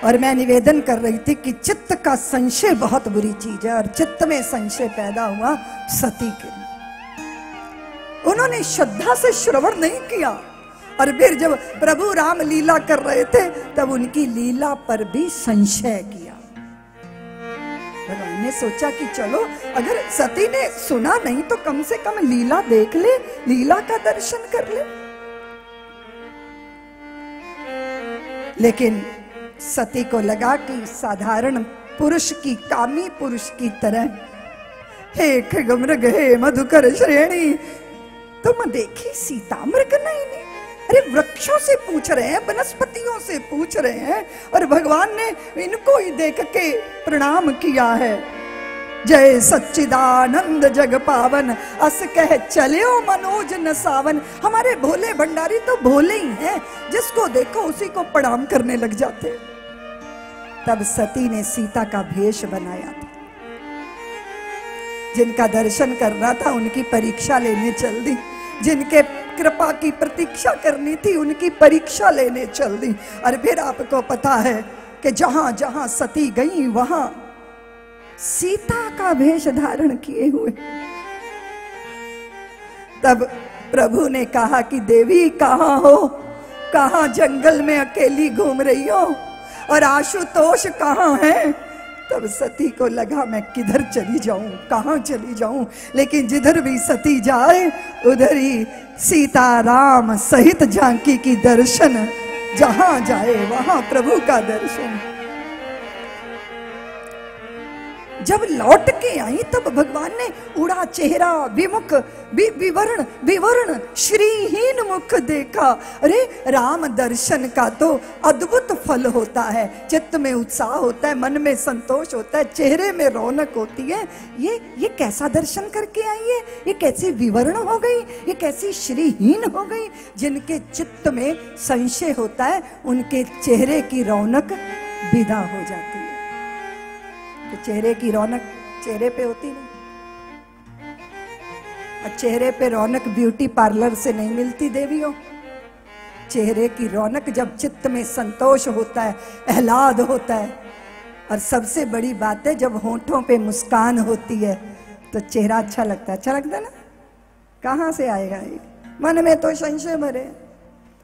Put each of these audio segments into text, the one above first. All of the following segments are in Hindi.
और मैं निवेदन कर रही थी कि चित्त का संशय बहुत बुरी चीज है, और चित्त में संशय पैदा हुआ सती के। उन्होंने श्रद्धा से श्रवण नहीं किया, और फिर जब प्रभु राम लीला कर रहे थे तब उनकी लीला पर भी संशय किया। भगवान ने सोचा कि चलो अगर सती ने सुना नहीं तो कम से कम लीला देख ले, लीला का दर्शन कर ले। लेकिन सती को लगा कि साधारण पुरुष की, कामी पुरुष की तरह, हे खगमृग हे मधुकर श्रेणी, तुम देखी सीता मृग नहीं। अरे वृक्षों से पूछ रहे हैं, वनस्पतियों से पूछ रहे हैं, और भगवान ने इनको ही देख के प्रणाम किया है। जय सच्चिदानंद जग पावन, अस कह चलियो मनोज न सावन। हमारे भोले भंडारी तो भोले ही हैं, जिसको देखो उसी को प्रणाम करने लग जाते। तब सती ने सीता का भेष बनाया था। जिनका दर्शन करना था उनकी परीक्षा लेने चल दी, जिनके कृपा की प्रतीक्षा करनी थी उनकी परीक्षा लेने चल दी। और फिर आपको पता है कि जहां जहां सती गई वहां सीता का भेष धारण किए हुए। तब प्रभु ने कहा कि देवी कहां हो, कहां जंगल में अकेली घूम रही हो, और आशुतोष कहां है। तब सती को लगा मैं किधर चली जाऊं, कहां चली जाऊं, लेकिन जिधर भी सती जाए उधर ही सीता राम सहित जानकी की दर्शन, जहां जाए वहां प्रभु का दर्शन। जब लौट के आई तब भगवान ने उड़ा चेहरा, विमुख विवर्ण श्रीहीन मुख देखा। अरे राम दर्शन का तो अद्भुत फल होता है, चित्त में उत्साह होता है, मन में संतोष होता है, चेहरे में रौनक होती है। ये कैसा दर्शन करके आई है, ये कैसी विवर्ण हो गई, ये कैसी श्रीहीन हो गई। जिनके चित्त में संशय होता है उनके चेहरे की रौनक विदा हो जाती है। तो चेहरे की रौनक चेहरे पे होती नहीं, और चेहरे पे रौनक ब्यूटी पार्लर से नहीं मिलती देवियों। चेहरे की रौनक जब चित्त में संतोष होता है, आह्लाद होता है, और सबसे बड़ी बात है जब होठों पे मुस्कान होती है तो चेहरा अच्छा लगता है। अच्छा लगता है ना? कहाँ से आएगा ये? मन में तो संशय भरे।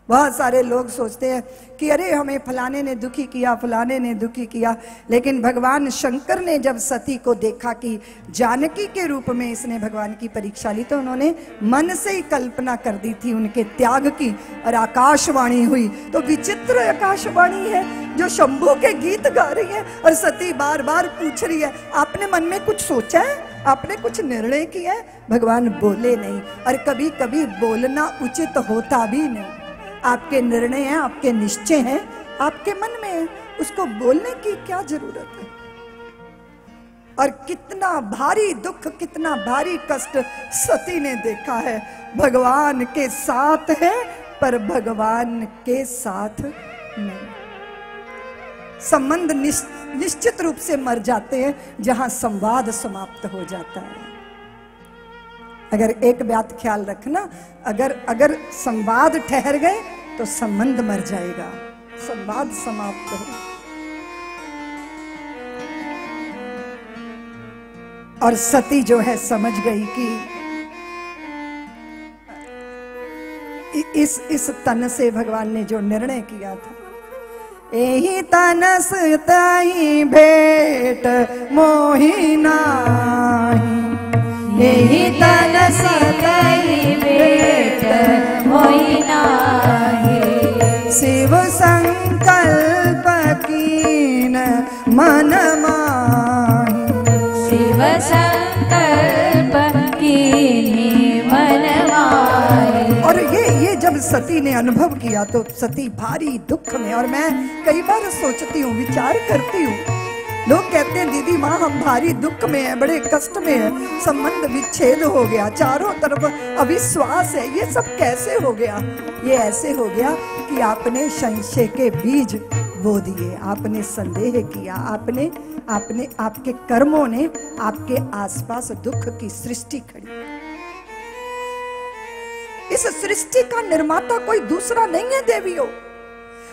बहुत सारे लोग सोचते हैं कि अरे हमें फलाने ने दुखी किया, फलाने ने दुखी किया। लेकिन भगवान शंकर ने जब सती को देखा कि जानकी के रूप में इसने भगवान की परीक्षा ली, तो उन्होंने मन से ही कल्पना कर दी थी उनके त्याग की, और आकाशवाणी हुई। तो विचित्र आकाशवाणी है जो शंभू के गीत गा रही है, और सती बार बार पूछ रही है आपने मन में कुछ सोचा है, आपने कुछ निर्णय किया है? भगवान बोले नहीं, और कभी कभी बोलना उचित होता भी नहीं। आपके निर्णय हैं, आपके निश्चय हैं, आपके मन में है, उसको बोलने की क्या जरूरत है? और कितना भारी दुख, कितना भारी कष्ट सती ने देखा है। भगवान के साथ है पर भगवान के साथ नहीं। संबंध निश्चित रूप से मर जाते हैं जहां संवाद समाप्त हो जाता है। अगर एक बात ख्याल रखना, अगर संवाद ठहर गए तो संबंध मर जाएगा, संवाद समाप्त हो। और सती जो है समझ गई कि इस तन से भगवान ने जो निर्णय किया था, एही तनस ताई भेट मोहि नाही, यही तनस ताई भेट मोहि नाही। शिव संकल्प कीन मन माहि, शिव संकल्प कीन मन माहि। और ये जब सती ने अनुभव किया तो सती भारी दुख में, और मैं कई बार सोचती हूँ, विचार करती हूँ, लोग कहते हैं दीदी माँ हम भारी दुख में है, बड़े कष्ट में है, संबंध विच्छेद हो गया, चारों तरफ अविश्वास है, ये सब कैसे हो गया? ये ऐसे हो गया कि आपने संशय के बीज बो दिए, आपने संदेह किया, आपके कर्मों ने आपके आसपास दुख की सृष्टि खड़ी। इस सृष्टि का निर्माता कोई दूसरा नहीं है देवियों।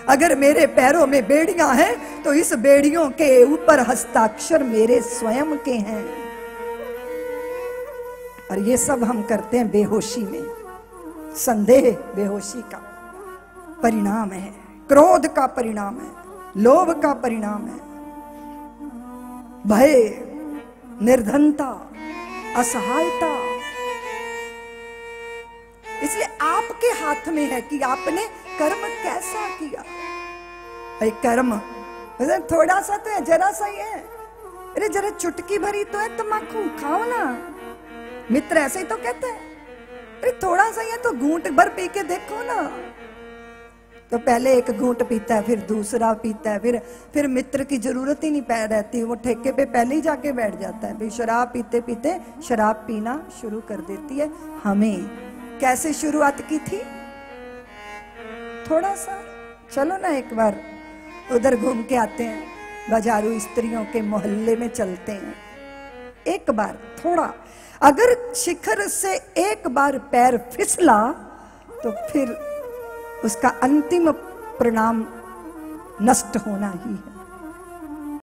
अगर मेरे पैरों में बेड़ियां हैं तो इस बेड़ियों के ऊपर हस्ताक्षर मेरे स्वयं के हैं। और ये सब हम करते हैं बेहोशी में। संदेह बेहोशी का परिणाम है, क्रोध का परिणाम है, लोभ का परिणाम है, भय, निर्धनता, असहायता। इसलिए आपके हाथ में है कि आपने कर्म कैसा किया। भाई कर्म वैसे थोड़ा सा तो है, जरा सा ही है। अरे जरा चुटकी भरी तो है तम्बाकू, खाओ ना। मित्र ऐसे ही तो कहते हैं, अरे थोड़ा सा ही है तो घूंट भर पी के देखो ना। तो पहले एक घूंट पीता है, फिर दूसरा पीता है, फिर मित्र की जरूरत ही नहीं रहती, वो ठेके पे पहले ही जाके बैठ जाता है। फिर शराब पीते पीते शराब पीना शुरू कर देती है। हमें कैसे शुरुआत की थी? थोड़ा सा चलो ना एक बार उधर घूम के आते हैं, बाजारू स्त्रियों के मोहल्ले में चलते हैं। एक बार थोड़ा, अगर शिखर से एक बार पैर फिसला तो फिर उसका अंतिम परिणाम नष्ट होना ही है।